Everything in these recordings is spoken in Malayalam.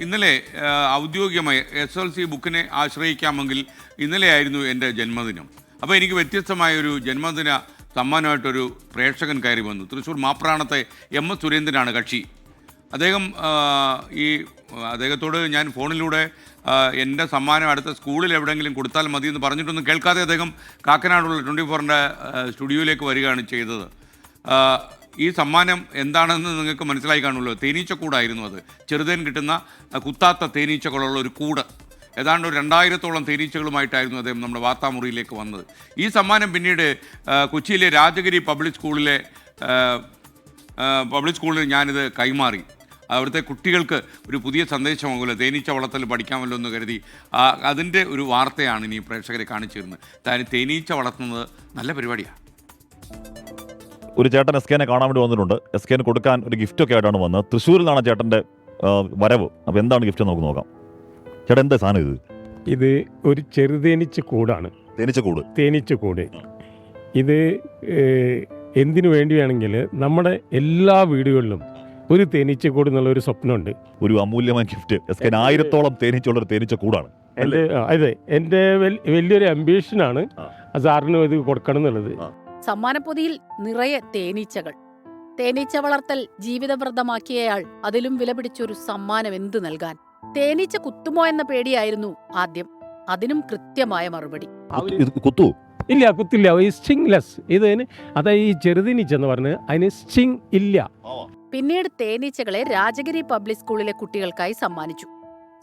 ഇന്നലെ ഔദ്യോഗികമായി SLC ബുക്കിനെ ആശ്രയിക്കാമെങ്കിൽ ഇന്നലെയായിരുന്നു എൻ്റെ ജന്മദിനം. അപ്പോൾ എനിക്ക് വ്യത്യസ്തമായൊരു ജന്മദിന സമ്മാനമായിട്ടൊരു പ്രേക്ഷകൻ കയറി വന്നു. തൃശ്ശൂർ മാപ്രാണത്തെ MS സുരേന്ദ്രനാണ് കക്ഷി. അദ്ദേഹത്തോട് ഞാൻ ഫോണിലൂടെ എൻ്റെ സമ്മാനം അടുത്ത സ്കൂളിൽ എവിടെയെങ്കിലും കൊടുത്താൽ മതി എന്ന് പറഞ്ഞിട്ടൊന്നും കേൾക്കാതെ അദ്ദേഹം കാക്കനാടുള്ള 24ൻ്റെ സ്റ്റുഡിയോയിലേക്ക് വരികയാണ് ചെയ്തത്. ഈ സമ്മാനം എന്താണെന്ന് നിങ്ങൾക്ക് മനസ്സിലായി കാണുമല്ലോ. തേനീച്ചക്കൂടായിരുന്നു അത്. ചെറുതേൻ കിട്ടുന്ന കുത്താത്ത തേനീച്ചകളുള്ള ഒരു കൂട്. ഏതാണ്ട് ഒരു 2000-ഓളം തേനീച്ചകളുമായിട്ടായിരുന്നു അദ്ദേഹം നമ്മുടെ വാർത്താമുറിയിലേക്ക് വന്നത്. ഈ സമ്മാനം പിന്നീട് കൊച്ചിയിലെ രാജഗിരി പബ്ലിക് സ്കൂളിൽ ഞാനിത് കൈമാറി. അവിടുത്തെ കുട്ടികൾക്ക് ഒരു പുതിയ സന്ദേശമാകുമല്ലോ, തേനീച്ച വളർത്തൽ പഠിക്കാമല്ലോ എന്ന് കരുതി. അതിൻ്റെ ഒരു വാർത്തയാണ് ഇനി പ്രേക്ഷകരെ കാണിച്ചു തരുന്നത്. തേനീച്ച വളർത്തുന്നത് നല്ല പരിപാടിയാണ്. ഒരു ചേട്ടൻ SKനെ കാണാൻ വേണ്ടി വന്നിട്ടുണ്ട്. SKന് കൊടുക്കാൻ ഒരു ഗിഫ്റ്റൊക്കെ ആയിട്ടാണ് വന്നത്. തൃശ്ശൂരിൽ നിന്നാണ് ചേട്ടൻ്റെ വരവ്. അപ്പോൾ എന്താണ് ഗിഫ്റ്റ് നമുക്ക് നോക്കാം. ചേട്ടൻ എന്താ സാധനം ഇത് ഒരു ചെറുതേനീച്ച കൂടാണ്. തേനീച്ചക്കൂട്. ഇത് എന്തിനു വേണ്ടിയാണെങ്കിൽ നമ്മുടെ എല്ലാ വീടുകളിലും ഒരു തേനീച്ചക്കൂട് എന്നുള്ളൊരു സ്വപ്നമുണ്ട്. ഒരു അമൂല്യമായ ഗിഫ്റ്റ്. SKന് 1000-ഓളം തേനീച്ചയുള്ളൊരു തേനീച്ചക്കൂടാണ്. അതെ, എൻ്റെ വലിയൊരു അംബീഷനാണ് സാറിന് ഇത് കൊടുക്കണം എന്നുള്ളത്. സമ്മാനപ്പൊതിയിൽ നിറയെ തേനീച്ചകൾ. തേനീച്ച വളർത്തൽ ജീവിതവ്രതമാക്കിയയാൾ അതിലും വിലപിടിച്ചൊരു സമ്മാനം എന്തു നൽകാൻ? തേനീച്ച കുത്തുമോ എന്ന പേടിയായിരുന്നു ആദ്യം. അതിനും കൃത്യമായ മറുപടി. ഇല്ല, കുത്തില്ല. സ്റ്റിംഗ്ലെസ്. അതായത് ഈ ചെറുതേനീച്ച എന്ന് പറഞ്ഞത് അതിന് സ്റ്റിംഗ് ഇല്ല. പിന്നീട് തേനീച്ചകളെ രാജഗിരി പബ്ലിക് സ്കൂളിലെ കുട്ടികൾക്കായി സമ്മാനിച്ചു.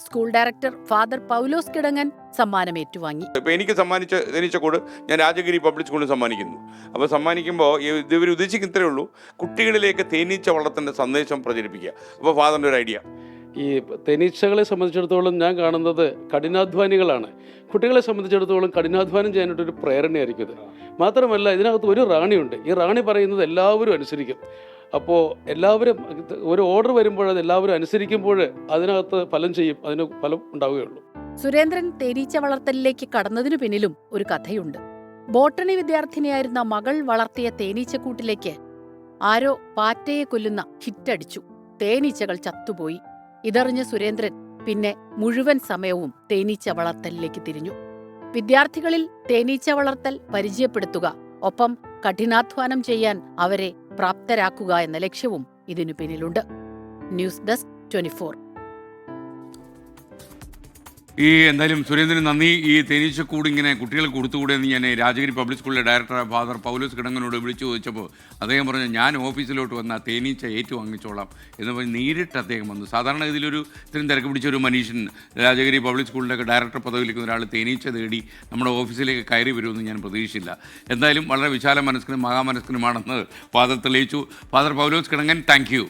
സ്കൂൾ ഡയറക്ടർ ഫാദർ പൗലോസ് കിടങ്ങൻ സമ്മാനം ഏറ്റുവാങ്ങി. ഇപ്പോൾ എനിക്ക് സമ്മാനിച്ച തേനീച്ചക്കൂട് ഞാൻ രാജഗിരി പബ്ലിക് സ്കൂളിൽ സമ്മാനിക്കുന്നു. അപ്പോൾ സമ്മാനിക്കുമ്പോൾ ഇവർ ഉദ്ദേശിക്കുന്നതേ ഉള്ളൂ, കുട്ടികളിലേക്ക് തേനീച്ച വളർത്തേണ്ട സന്ദേശം പ്രചരിപ്പിക്കുക. അപ്പോൾ ഫാദറിൻ്റെ ഒരു ഐഡിയ, ഈ തേനീച്ചകളെ സംബന്ധിച്ചിടത്തോളം ഞാൻ കാണുന്നത് കഠിനാധ്വാനികളാണ്. കുട്ടികളെ സംബന്ധിച്ചിടത്തോളം കഠിനാധ്വാനം ചെയ്യാനായിട്ടൊരു പ്രേരണയായിരിക്കും ഇത്. മാത്രമല്ല, ഇതിനകത്ത് ഒരു റാണിയുണ്ട്. ഈ റാണി പറയുന്നത് എല്ലാവരും അനുസരിക്കും. അപ്പോൾ എല്ലാവരും ഒരു ഓർഡർ വരുമ്പോൾ അത് എല്ലാവരും അനുസരിക്കുമ്പോൾ അതിനകത്ത് ഫലം ചെയ്യും, അതിന് ഫലം ഉണ്ടാവുകയുള്ളൂ. സുരേന്ദ്രൻ തേനീച്ച വളർത്തലിലേക്ക് കടന്നതിനു പിന്നിലും ഒരു കഥയുണ്ട്. ബോട്ടണി വിദ്യാർത്ഥിനിയായിരുന്ന മകൾ വളർത്തിയ തേനീച്ചക്കൂട്ടിലേക്ക് ആരോ പാറ്റയെ കൊല്ലുന്ന ഹിറ്റടിച്ചു. തേനീച്ചകൾ ചത്തുപോയി. ഇതറിഞ്ഞ സുരേന്ദ്രൻ പിന്നെ മുഴുവൻ സമയവും തേനീച്ച വളർത്തലിലേക്ക് തിരിഞ്ഞു. വിദ്യാർത്ഥികളിൽ തേനീച്ച വളർത്തൽ പരിചയപ്പെടുത്തുക, ഒപ്പം കഠിനാധ്വാനം ചെയ്യാൻ അവരെ പ്രാപ്തരാക്കുക എന്ന ലക്ഷ്യവും ഇതിനു പിന്നിലുണ്ട്. News desk 24. എന്തായാലും സുരേന്ദ്രന് നന്ദി. ഈ തേനീച്ചക്കൂട് ഇങ്ങനെ കുട്ടികൾക്ക് കൊടുത്തുകൂടെ എന്ന് ഞാൻ രാജഗിരി പബ്ലിക് സ്കൂളിലെ ഡയറക്ടർ ഫാദർ പൗലോസ് കിടങ്ങനോട് വിളിച്ചു ചോദിച്ചപ്പോൾ അദ്ദേഹം പറഞ്ഞു, ഞാൻ ഓഫീസിലോട്ട് വന്ന തേനീച്ച ഏറ്റുവാങ്ങിച്ചോളാം എന്ന് പറഞ്ഞ് നേരിട്ട് അദ്ദേഹം വന്നു. സാധാരണ ഇതിലൊരു ഇത്രയും തിരക്ക് പിടിച്ചൊരു മനുഷ്യൻ രാജഗിരി പബ്ലിക് സ്കൂളിൻ്റെ ഡയറക്ടർ പദവിയിലേക്ക് ഒരാൾ തേനീച്ച തേടി നമ്മുടെ ഓഫീസിലേക്ക് കയറി വരുമെന്ന് ഞാൻ പ്രതീക്ഷിച്ചില്ല. എന്തായാലും വളരെ വിശാല മനസ്കനും മഹാമനസ്കനുമാണെന്ന് ഫാദർ തെളിയിച്ചു. Father Paulose Kidangan, thank you.